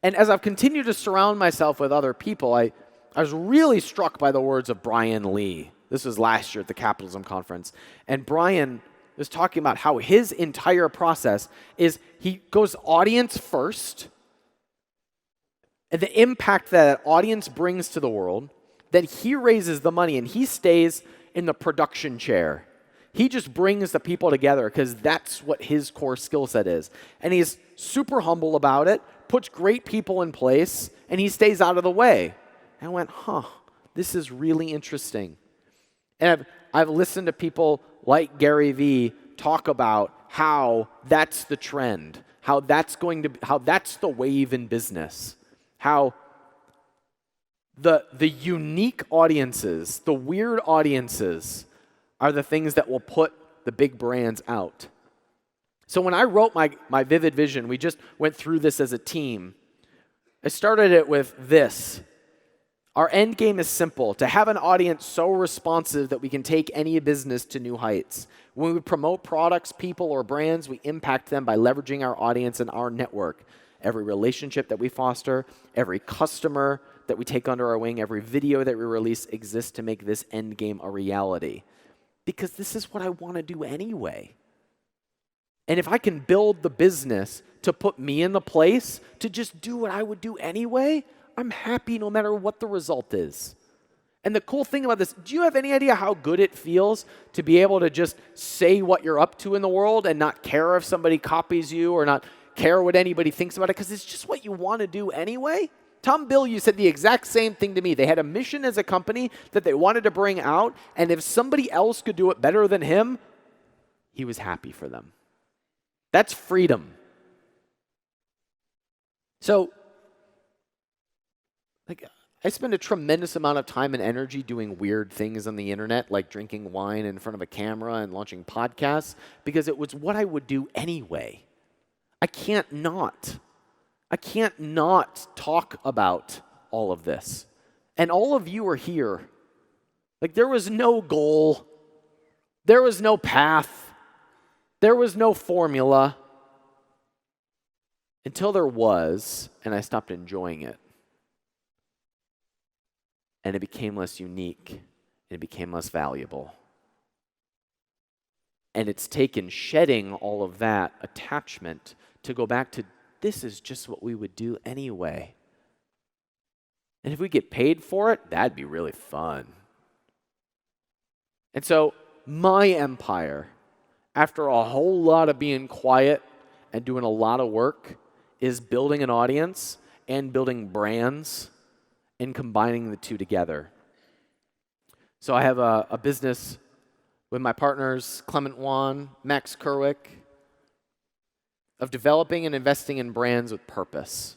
And as I've continued to surround myself with other people, I was really struck by the words of Brian Lee. This was last year at the Capitalism conference. And Brian was talking about how his entire process is he goes audience first, and the impact that audience brings to the world, then he raises the money and he stays in the production chair. He just brings the people together because that's what his core skill set is. And he's super humble about it, puts great people in place, and he stays out of the way. And I went, this is really interesting. And I've listened to people like Gary Vee talk about how that's the trend, how that's the wave in business, how the unique audiences, the weird audiences, are the things that will put the big brands out. So when I wrote my vivid vision, we just went through this as a team. I started it with this. Our end game is simple, to have an audience so responsive that we can take any business to new heights. When we promote products, people, or brands, we impact them by leveraging our audience and our network. Every relationship that we foster, every customer that we take under our wing, every video that we release exists to make this end game a reality. Because this is what I want to do anyway. And if I can build the business to put me in the place to just do what I would do anyway, I'm happy no matter what the result is. And the cool thing about this, do you have any idea how good it feels to be able to just say what you're up to in the world and not care if somebody copies you or not care what anybody thinks about it because it's just what you want to do anyway? Tom Bilyeu said the exact same thing to me. They had a mission as a company that they wanted to bring out, and if somebody else could do it better than him, he was happy for them. That's freedom. So, I spend a tremendous amount of time and energy doing weird things on the internet, like drinking wine in front of a camera and launching podcasts, because it was what I would do anyway. I can't not talk about all of this. And all of you are here. There was no goal. There was no path. There was no formula. Until there was, and I stopped enjoying it. And it became less unique. And it became less valuable. And it's taken shedding all of that attachment to go back to this is just what we would do anyway. And if we get paid for it, that'd be really fun. And so my empire, after a whole lot of being quiet and doing a lot of work, is building an audience and building brands and combining the two together. So I have a business with my partners, Clement Wan, Max Kerwick, of developing and investing in brands with purpose,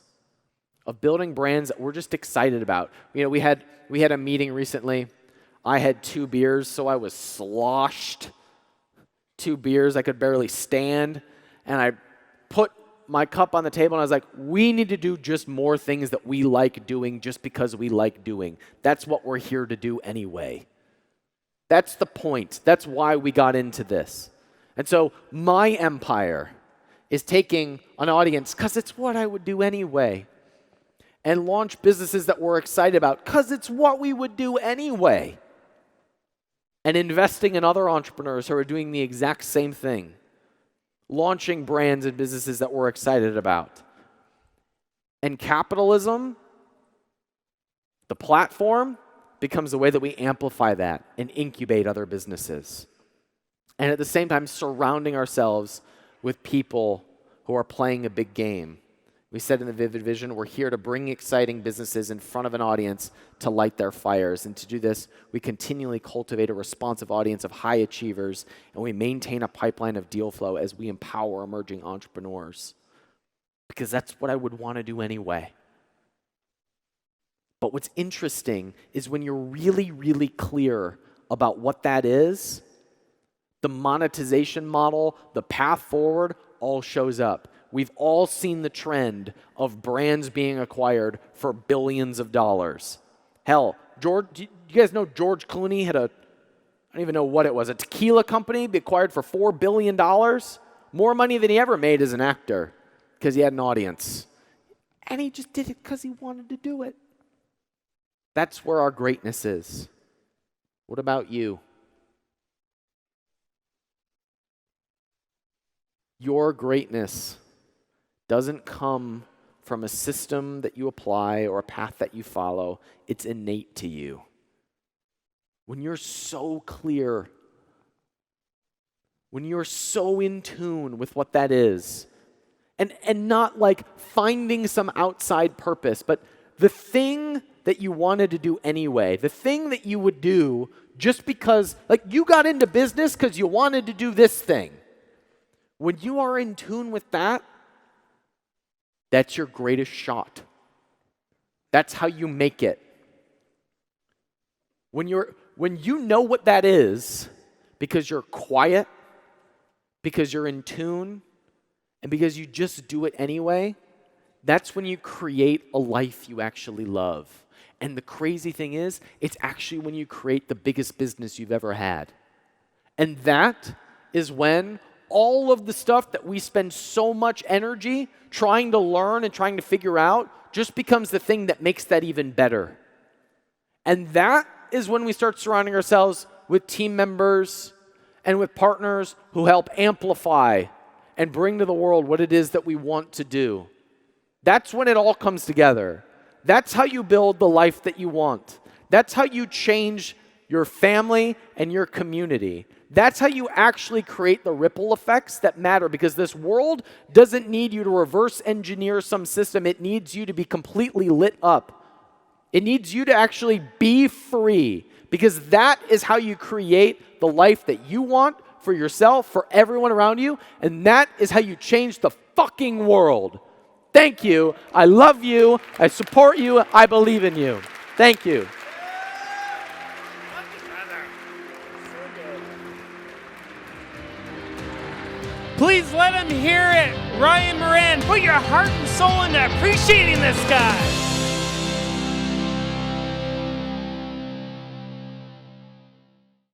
of building brands that we're just excited about. We had a meeting recently. I had 2 beers, so I was sloshed. 2 beers, I could barely stand, and I put my cup on the table and I was like, we need to do just more things that we like doing just because we like doing. That's what we're here to do anyway. That's the point. That's why we got into this. And so my empire is taking an audience, because it's what I would do anyway, and launch businesses that we're excited about, because it's what we would do anyway, and investing in other entrepreneurs who are doing the exact same thing, launching brands and businesses that we're excited about. And capitalism, the platform, becomes the way that we amplify that and incubate other businesses. And at the same time, surrounding ourselves with people who are playing a big game, We said in the Vivid Vision, we're here to bring exciting businesses in front of an audience to light their fires. And to do this, we continually cultivate a responsive audience of high achievers, and we maintain a pipeline of deal flow as we empower emerging entrepreneurs. Because that's what I would want to do anyway. But what's interesting is when you're really, really clear about what that is, the monetization model, the path forward, all shows up. We've all seen the trend of brands being acquired for billions of dollars. Hell, do you guys know George Clooney had I don't even know what it was, a tequila company be acquired for $4 billion? More money than he ever made as an actor because he had an audience. And he just did it because he wanted to do it. That's where our greatness is. What about you? Your greatness doesn't come from a system that you apply or a path that you follow. It's innate to you. When you're so clear, when you're so in tune with what that is, and not like finding some outside purpose, but the thing that you wanted to do anyway, the thing that you would do just because, like you got into business because you wanted to do this thing. When you are in tune with that, that's your greatest shot. That's how you make it. When you know what that is, because you're quiet, because you're in tune, and because you just do it anyway, that's when you create a life you actually love. And the crazy thing is, it's actually when you create the biggest business you've ever had. And that is when all of the stuff that we spend so much energy trying to learn and trying to figure out just becomes the thing that makes that even better. And that is when we start surrounding ourselves with team members and with partners who help amplify and bring to the world what it is that we want to do. That's when it all comes together. That's how you build the life that you want. That's how you change your family and your community. That's how you actually create the ripple effects that matter, because this world doesn't need you to reverse engineer some system. It needs you to be completely lit up. It needs you to actually be free, because that is how you create the life that you want for yourself, for everyone around you, and that is how you change the fucking world. Thank you. I love you. I support you. I believe in you. Thank you. Please let him hear it. Ryan Moran, put your heart and soul into appreciating this guy.